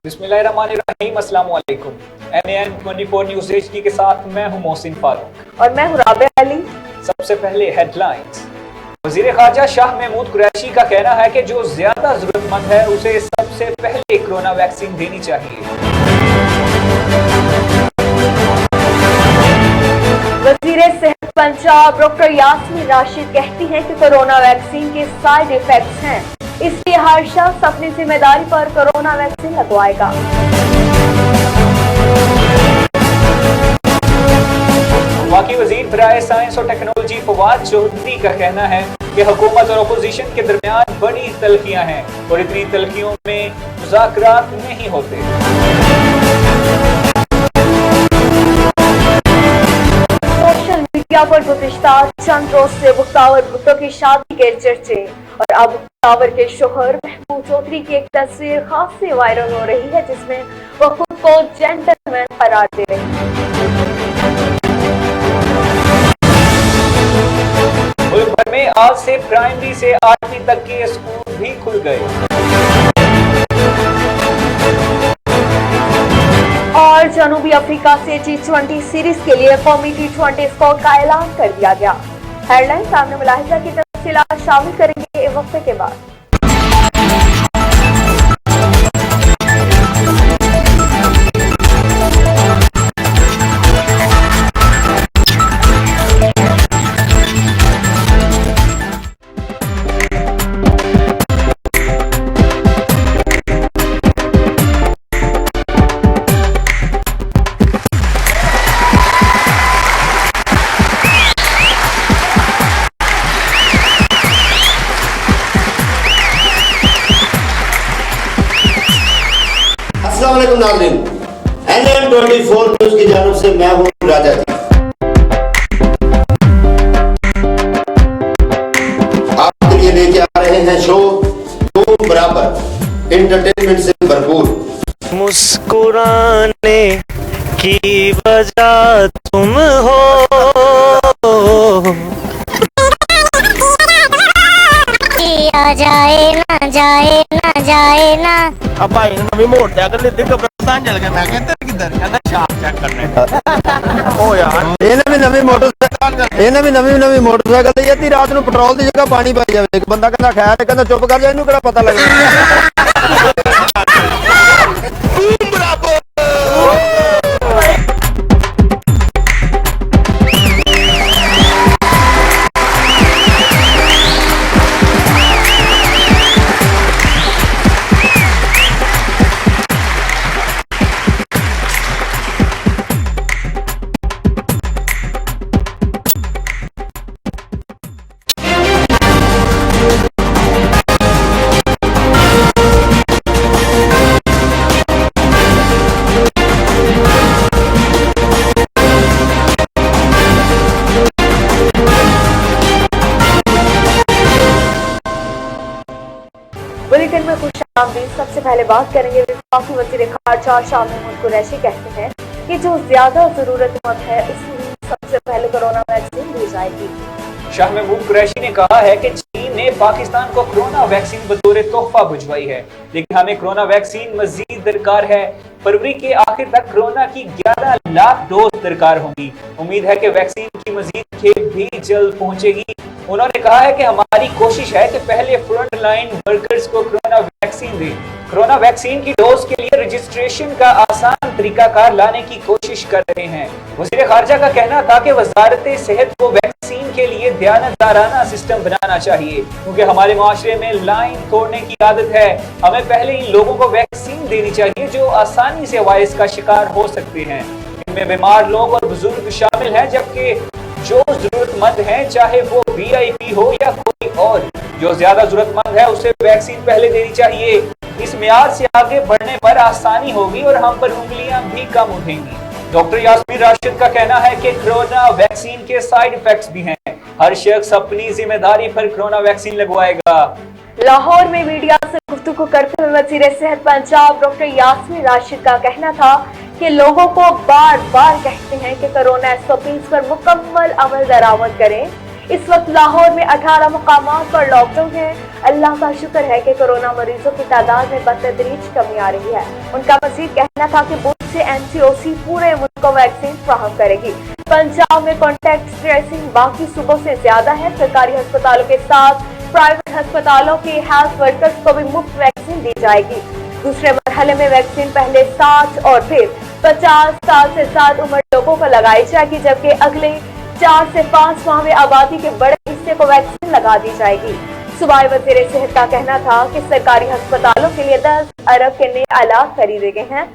बिस्मिल्लाहिर्रहमानिर्रहीम, अस्सलाम वालेकुम। NAN 24 न्यूज़ HD के साथ मैं हूं मोहसिन फारूक और मैं हूं राबिया अली। सबसे पहले हेडलाइंस। वज़ीर ख़ारजा शाह महमूद कुरैशी का कहना है कि जो ज्यादा जरूरतमंद है उसे सबसे पहले कोरोना वैक्सीन देनी चाहिए। वज़ीर सेहत पंजाब डॉक्टर यास्मीन राशिद कहती हैं कि कोरोना वैक्सीन के साइड इफेक्ट्स हैं, इसलिए हर शख्स अपनी जिम्मेदारी पर कोरोना वैक्सीन लगवाएगा। वफाकी वज़ीर बराए साइंस और टेक्नोलॉजी फवाद चौधरी का कहना है कि हुकूमत और अपोजिशन के दरमियान बड़ी तल्खियां हैं और इतनी तल्खियों में मुज़ाकरात नहीं होते। सोशल मीडिया पर गुज़िश्ता चंद रोज से मुख्तार भुट्टो की शादी के चर्चे और अब मुख्तार के शोहर महबूब चौधरी की एक तस्वीर खासी वायरल हो रही है, जिसमें वो खुद को जेंटलमैन करार दे रही है। मुल्क भर में आज से प्राइमरी से 8वीं तक के स्कूल भी खुल गए और जनूबी अफ्रीका से T20 सीरीज के लिए कौमी T20 स्क्वाड का ऐलान कर दिया गया। हेडलाइन सामने मुलाहिजा की तफसीलात शामिल करेंगे एक वक्त के बाद। अस्सलामुअलैकुम नाज़रीन, NAN 24 न्यूज़ की जानिब से मैं हूँ राजा जी। आपके लिए लेके आ रहे हैं शो तुम बराबर, एंटरटेनमेंट से भरपूर। मुस्कुराने की वजह तुम हो, जाए ना अब भाई नवी मोड़ ते अगर लेते कब्रिस्तान चल गए। मैं कहता किधर कहता शाप चेक करने ओ यार इन्हें भी नवी मोटरसाइकिल दी रात ਨੂੰ ਪੈਟਰੋਲ ਦੀ ਜਗ੍ਹਾ ਪਾਣੀ ਪਾਈ ਜਾਵੇ। ਇੱਕ ਬੰਦਾ ਕਹਿੰਦਾ ਖੈਰ ਹੈ, ਕਹਿੰਦਾ ਚੁੱਪ ਕਰ ਜਾ, ਇਹਨੂੰ ਕਿਹੜਾ ਪਤਾ ਲੱਗਦਾ। बुलेटिन में खुशामदीद। सबसे पहले बात करेंगे वफाकी वज़ीर ख़ारजा शाह महमूद कुरैशी कहते हैं कि जो ज्यादा जरूरतमंद है उसे सबसे पहले कोरोना वैक्सीन दी जाएगी। शाह महमूद कुरैशी ने कहा है कि चीन ने पाकिस्तान को कोरोना वैक्सीन बतौर तोहफा भिजवाई है, लेकिन हमें कोरोना वैक्सीन मजीद दरकार है। फरवरी के आखिर तक कोरोना की 11 लाख डोज दरकार होंगी। उम्मीद है कि वैक्सीन की मजीद खेप भी जल्द पहुंचेगी। उन्होंने कहा है कि हमारी कोशिश है कि पहले फ्रंट लाइन वर्कर्स को कोरोना वैक्सीन दें। कोरोना वैक्सीन की डोज के लिए रजिस्ट्रेशन का आसान तरीकाकार लाने की कोशिश कर रहे हैं। वज़ीर ख़ारजा का कहना था कि वज़ारत सेहत को वैक्सीन के लिए दयानतदाराना सिस्टम बनाना चाहिए, क्योंकि हमारे माशरे में लाइन तोड़ने की आदत है। हमें पहले इन लोगों को वैक्सीन देनी चाहिए जो आसानी से वायरस का शिकार हो सकते हैं। इनमें बीमार लोग और बुजुर्ग शामिल हैं, जबकि जो जरूरतमंद हैं, चाहे वो VIP हो या कोई और, जो ज्यादा जरूरतमंद है उसे वैक्सीन पहले देनी चाहिए। इस मियाद से आगे बढ़ने पर आसानी होगी और हम पर उंगलियां भी कम उठेंगी। डॉक्टर यास्मीन राशिद का कहना है कि कोरोना वैक्सीन के साइड इफेक्ट्स भी हैं। हर शख्स अपनी जिम्मेदारी पर कोरोना वैक्सीन लगवाएगा। लाहौर में मीडिया से गुफ्तगू करते हुए वज़ीर सेहत पंजाब डॉक्टर यास्मीन राशिद का कहना था कि लोगों को बार बार कहते हैं कि कोरोना SOPs पर मुकम्मल अमल दरामद करें, इस वक्त लाहौर में 18 मुकामात पर लॉकडाउन है। अल्लाह का शुक्र है कि कोरोना मरीजों की तादाद में बतदरीज कमी आ रही है। उनका मजीद कहना था कि बुध से NCOC पूरे मुल्क को वैक्सीन फराहम करेगी। पंजाब में कॉन्टैक्ट ट्रेसिंग बाकी सूबों से ज्यादा है। सरकारी अस्पतालों के साथ प्राइवेट अस्पतालों के हेल्थ वर्कर्स को भी मुफ्त वैक्सीन दी जाएगी। दूसरे मरहले में वैक्सीन पहले 60 और फिर 50 साल से ज्यादा उम्र लोगों को लगाई जाएगी, जबकि अगले 4 से 5 माह में आबादी के बड़े हिस्से को वैक्सीन लगा दी जाएगी। सूबाई वज़ीर सेहत का कहना था कि सरकारी अस्पतालों के लिए 10 अरब के नए आलात खरीदे गए हैं।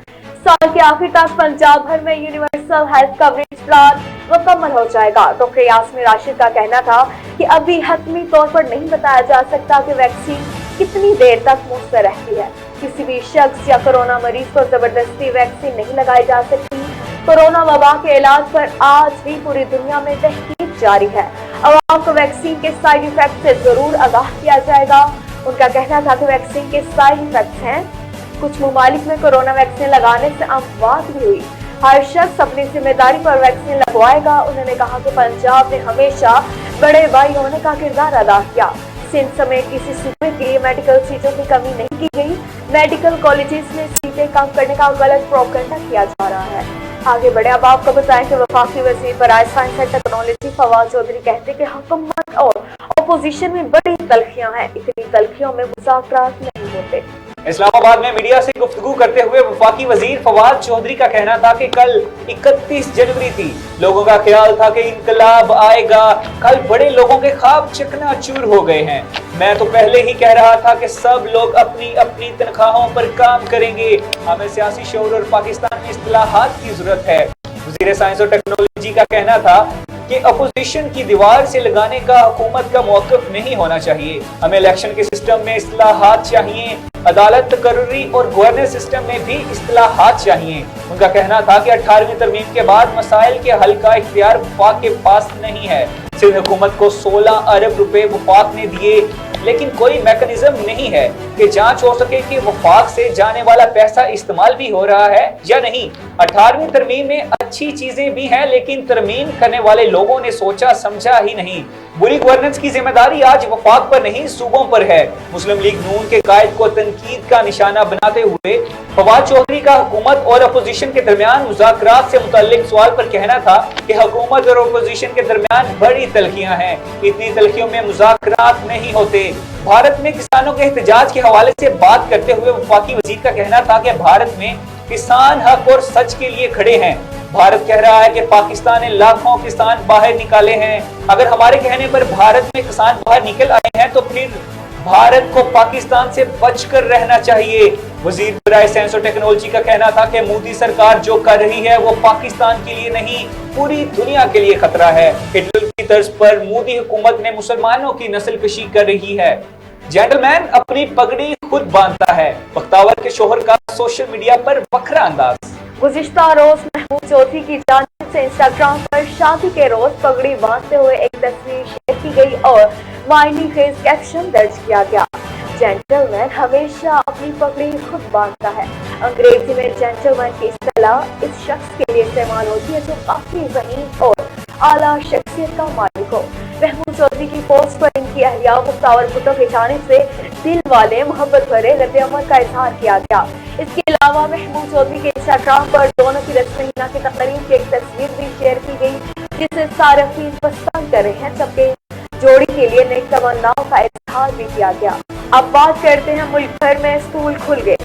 साल के आखिर तक पंजाब भर में यूनिवर्सल हेल्थ कवरेज प्लान मुकम्मल हो जाएगा। डॉक्टर यास्मीन राशिद का कहना था कि अभी हतमी तौर पर नहीं बताया जा सकता कि वैक्सीन कितनी देर तक मुफ्त रहती है। किसी भी शख्स या कोरोना मरीज को जबरदस्ती वैक्सीन नहीं लगाई जा सकती। कोरोना वबा के इलाज पर आज भी पूरी दुनिया में तहकीक जारी है। अवाम को वैक्सीन के साइड इफेक्ट से जरूर आगाह किया जाएगा। उनका कहना था कि वैक्सीन के साइड इफेक्ट हैं। कुछ ममालिक में कोरोना वैक्सीन लगाने से अमवात भी हुई। हर शख्स अपनी जिम्मेदारी पर वैक्सीन लगवाएगा। उन्होंने कहा कि पंजाब ने हमेशा बड़े भाई होने का किरदार अदा किया। सिंध समेत किसी सूबे के लिए मेडिकल सीटों की कमी नहीं की गई। मेडिकल कॉलेजेस में सीटें कम करने का गलत प्रोपेगेंडा किया जा रहा है। आगे बढ़े अब आपको बताएं कि वफाकी वज़ीर बराए science and technology Fawad Chaudhry कहते कि हुकूमत और अपोजिशन में बड़ी तलखियां हैं। इतनी तलखियों में मुज़ाकरात नहीं होते। इस्लामाबाद में मीडिया से गुफ्तगू करते हुए वफाकी वजीर फवाद चौधरी का कहना था कि कल 31 जनवरी थी। लोगों का ख्याल था कि इनकलाब आएगा। कल बड़े लोगों के ख्वाब चकनाचूर हो गए हैं। मैं तो पहले ही कह रहा था कि सब लोग अपनी अपनी तनख्वाहों पर काम करेंगे। हमें सियासी शऊर और पाकिस्तान में इस्तिलाहात की जरूरत है। वजीर साइंस और टेक्नोलॉजी का कहना था कि अपोजिशन की दीवार से लगाने का हुकूमत का मौक़िफ़ नहीं होना चाहिए। हमें इलेक्शन के सिस्टम में इस्तिलाहात चाहिए। अदालत तकर्री और गवर्नेंस सिस्टम में भी इस्तिलाहात चाहिए। उनका कहना था कि 18वीं तरमीम के बाद मसाइल के हल का इख्तियार वफाक के पास नहीं है। सिंध हुकूमत को 16 अरब रुपए वफाक ने दिए, लेकिन कोई मैकेनिज्म नहीं है कि जांच हो सके कि वफाक से जाने वाला पैसा इस्तेमाल भी हो रहा है या नहीं। 18वीं तरमीम में अच्छी चीजें भी हैं, लेकिन तरमीम करने वाले लोगों ने सोचा समझा ही नहीं। बुरी गवर्नेंस की जिम्मेदारी आज वफाक पर नहीं, सूबों पर है। मुस्लिम लीग नून के कायद को तनकीद का निशाना बनाते हुए फवाद चौधरी का हुकूमत और अपोजिशन के दरमियान मुज़ाकरात से मुताल्लिक सवाल पर कहना था कि हुकूमत और अपोजिशन के दरमियान बड़ी तलखियां हैं। इतनी तलखियों में मुज़ाकरात नहीं होते। भारत में किसानों के एहतजाज के हवाले से बात करते हुए वफाकी वजीर का कहना था कि भारत में किसान हक और सच के लिए खड़े हैं। भारत कह रहा है कि पाकिस्तान ने लाखों किसान बाहर निकाले हैं। अगर हमारे कहने पर भारत में किसान बाहर निकल आए हैं तो फिर भारत को पाकिस्तान से बचकर रहना चाहिए। वजीर बराए साइंस और टेक्नोलॉजी का कहना था कि मोदी सरकार जो कर रही है वो पाकिस्तान के लिए नहीं, पूरी दुनिया के लिए खतरा है। हिटलर की तर्ज पर मोदी हुकूमत ने मुसलमानों की नस्ल कशी कर रही है। जेंटलमैन अपनी पगड़ी खुद बांधता है। बख्तावर के शोहर का सोशल मीडिया पर बखरा अंदाज। गुज़िश्ता रोज महमूद चौधरी की जानिब से इंस्टाग्राम पर शादी के रोज पगड़ी बांधते हुए एक तस्वीर शेयर की गई और माइनी फेस कैप्शन दर्ज किया गया। जेंटलमैन हमेशा अपनी पगड़ी खुद बांधता है। अंग्रेजी में जेंटलमैन की इस्तिलाह इस शख्स के लिए इस्तेमाल होती है जो काफी ज़हीन और आला शख्सियत का मालिक हो। महमूद चौधरी की पोस्ट पर इनकी अहलिया मुख्तार भुट्टो की जानिब से दिल वाले मोहब्बत भरे रद्द-ए-अमल का इजहार किया गया। इसके अलावा महमूद चौधरी के इंस्टाग्राम पर दोनों की रस्म की तकरीब की एक तस्वीर भी शेयर की गई, जिसे सारफीन पसंद कर रहे हैं, जबकि जोड़ी के लिए नेक तमन्नाओं का इजहार भी किया गया। अब बात करते हैं मुल्क भर में स्कूल खुल गए।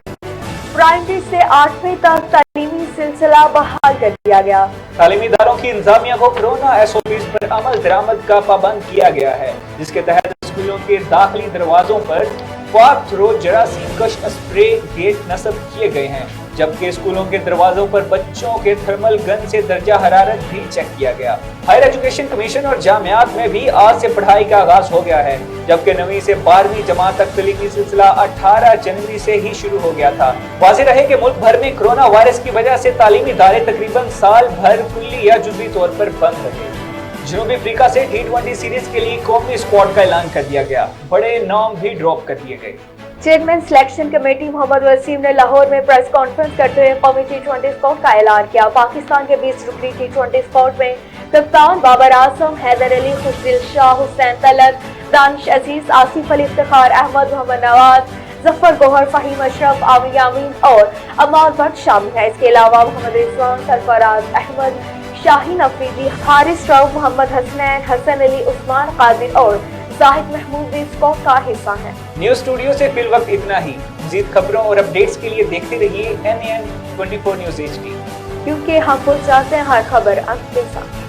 प्राइमरी से 8वीं तक तालीमी सिलसिला बहाल कर दिया गया। तालीमी इदारों की इंतजामिया को कोरोना SOPs पर अमल दरामद का पाबंद किया गया है, जिसके तहत स्कूलों के दाखिली दरवाजों पर पाक थ्रो जरासीम कश स्प्रे गेट नस्ब किए गए हैं, जबकि स्कूलों के दरवाजों पर बच्चों के थर्मल गन से दर्जा हरारत भी चेक किया गया। हायर एजुकेशन कमीशन और जामियात में भी आज से पढ़ाई का आगाज हो गया है, जबकि 9वीं से 12वीं जमात तक तालीमी सिलसिला 18 जनवरी से ही शुरू हो गया था। वाज़ेह रहे कि मुल्क भर में कोरोना वायरस की वजह से तालीमी इदारे तकरीबन साल भर कुल्ली या जुज़वी तौर पर बंद रहे। जनूबी अफ्रीका से T20 सीरीज के लिए कौमी स्क्वाड का ऐलान कर दिया गया। बड़े नाम भी ड्रॉप कर दिए गए। Chairman selection committee Mohammad Wasim ने लाहौर में प्रेस कॉन्फ्रेंस करते हुए कौमी T20 स्क्वाड का ऐलान किया। पाकिस्तान के 20 रुकनी T20 स्क्वाड में कप्तान बाबर आजम, हैदर अली, खुशदिल शाह, हुसैन तलत, दानिश अजीज, आसिफ अली, इफ्तिखार अहमद, मोहम्मद नवाज, जफर गोहर, फहीम अशरफ, आमिर यामीन और अमाल भट्ट शामिल है। इसके अलावा मोहम्मद रिजवान, सरफराज अहमद, शाहीन अफरीदी, हारिस राव, मोहम्मद हसनैन, हसन अली, उस्मान कादिर और जाहिद महमूद भी स्क्वाड का हिस्सा है। न्यूज स्टूडियो से फिल वक्त इतना ही। मजीद खबरों और अपडेट्स के लिए देखते रहिए NAN 24 न्यूज HD, क्योंकि हम पहुंचाते हैं हर खबर अंत के साथ।